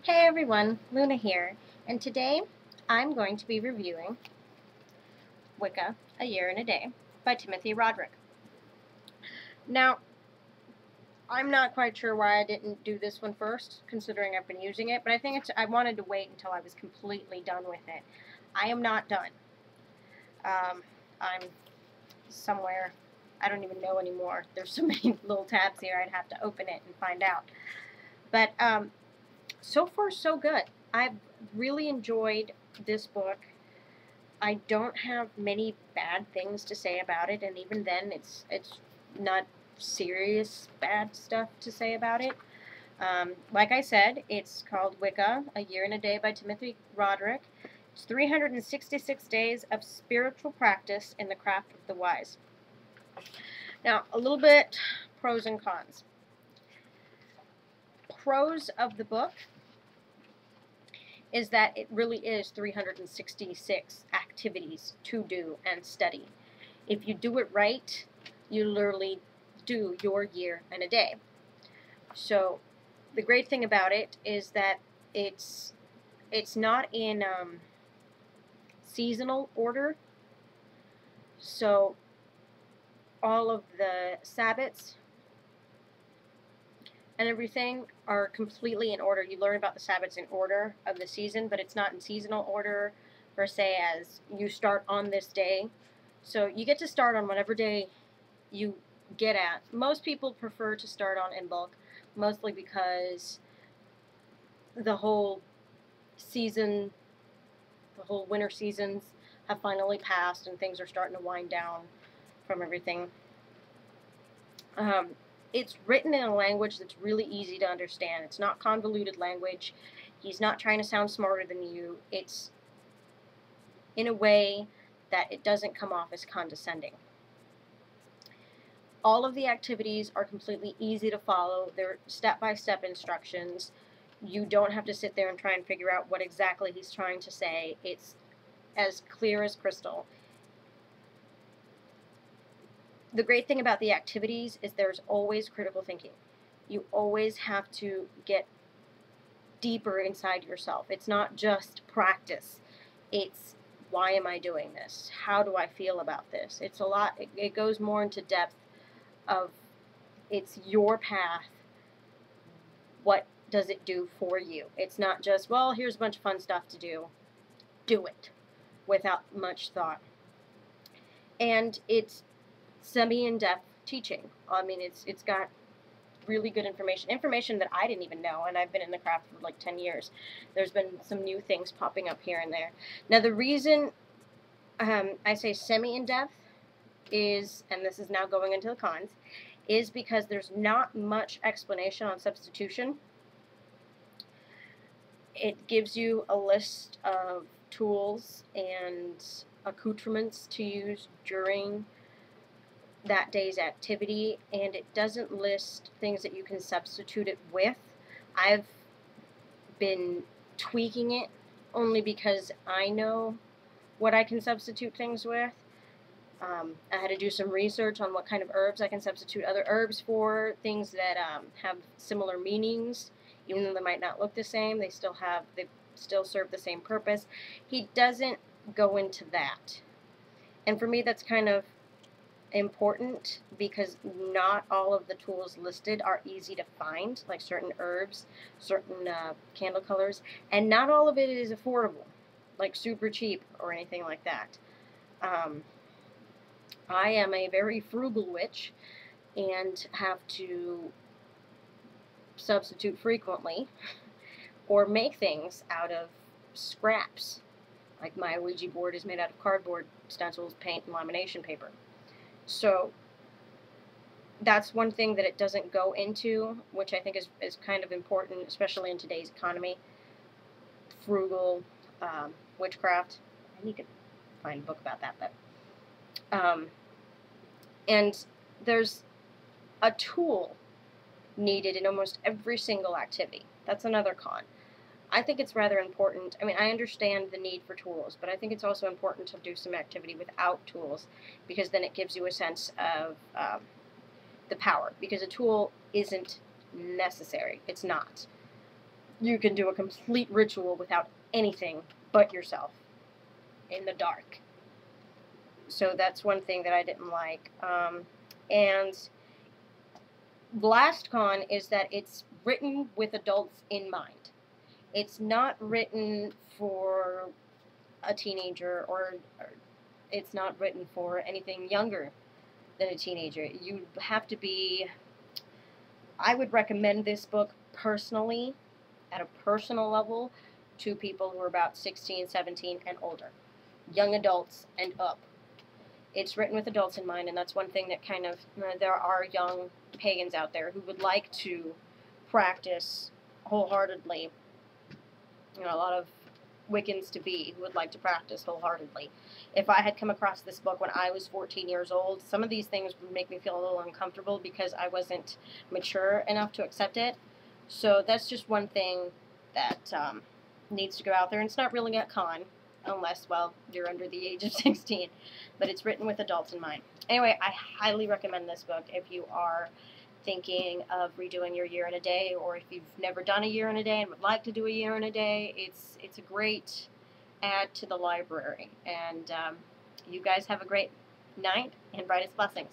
Hey everyone, Luna here, and today I'm going to be reviewing Wicca, A Year and a Day by Timothy Roderick. Now, I'm not quite sure why I didn't do this one first, considering I've been using it, but I think I wanted to wait until I was completely done with it. I am not done. I'm somewhere, I don't even know anymore. There's so many little tabs here, I'd have to open it and find out. But so far, so good. I've really enjoyed this book. I don't have many bad things to say about it, and even then, it's not serious bad stuff to say about it. Like I said, it's called Wicca, A Year and a Day by Timothy Roderick. It's 366 days of spiritual practice in the craft of the wise. Now, a little bit pros and cons. Pros of the book is that it really is 366 activities to do and study. If you do it right, you literally do your year and a day. So the great thing about it is that it's not in seasonal order. So all of the Sabbats and everything are completely in order. You learn about the Sabbats in order of the season, but it's not in seasonal order per se as you start on this day. So you get to start on whatever day you get at. Most people prefer to start on in bulk, mostly because the whole season, the whole winter seasons have finally passed and things are starting to wind down from everything. It's written in a language that's really easy to understand. It's not convoluted language. He's not trying to sound smarter than you. It's in a way that it doesn't come off as condescending. All of the activities are completely easy to follow. They're step-by-step instructions. You don't have to sit there and try and figure out what exactly he's trying to say. It's as clear as crystal. The great thing about the activities is there's always critical thinking. You always have to get deeper inside yourself. It's not just practice. It's why am I doing this? How do I feel about this? It's a lot. It goes more into depth of it's your path. What does it do for you? It's not just, well, here's a bunch of fun stuff to do. Do it without much thought. And it's semi-in-depth teaching. I mean, it's got really good information that I didn't even know, and I've been in the craft for like 10 years. There's been some new things popping up here and there. Now, the reason I say semi-in-depth is, and this is now going into the cons, is because there's not much explanation on substitution. It gives you a list of tools and accoutrements to use during that day's activity, and it doesn't list things that you can substitute it with. I've been tweaking it only because I know what I can substitute things with. I had to do some research on what kind of herbs I can substitute other herbs for, things that have similar meanings, even though they might not look the same. They still serve the same purpose. He doesn't go into that, and for me that's kind of important because not all of the tools listed are easy to find, like certain herbs, certain candle colors, and not all of it is affordable, like super cheap or anything like that. I am a very frugal witch and have to substitute frequently or make things out of scraps. Like my Ouija board is made out of cardboard, stencils, paint, and lamination paper. So that's one thing that it doesn't go into, which I think is kind of important, especially in today's economy. Frugal witchcraft. I need to find a book about that, but and there's a tool needed in almost every single activity. That's another con. I think it's rather important. I mean, I understand the need for tools, but I think it's also important to do some activity without tools, because then it gives you a sense of the power, because a tool isn't necessary. It's not. you can do a complete ritual without anything but yourself in the dark. So that's one thing that I didn't like. And last con is that it's written with adults in mind. It's not written for a teenager, or it's not written for anything younger than a teenager. You have to be, I would recommend this book personally, at a personal level, to people who are about 16, 17, and older. Young adults and up. It's written with adults in mind, and that's one thing that kind of, there are young pagans out there who would like to practice wholeheartedly. You know, a lot of Wiccans to be who would like to practice wholeheartedly. If I had come across this book when I was 14 years old, some of these things would make me feel a little uncomfortable because I wasn't mature enough to accept it. So that's just one thing that needs to go out there. And it's not really a con, unless, well, you're under the age of 16. But it's written with adults in mind. Anyway, I highly recommend this book if you are thinking of redoing your year in a day, or if you've never done a year in a day and would like to do a year in a day. It's a great add to the library. And you guys have a great night and brightest blessings.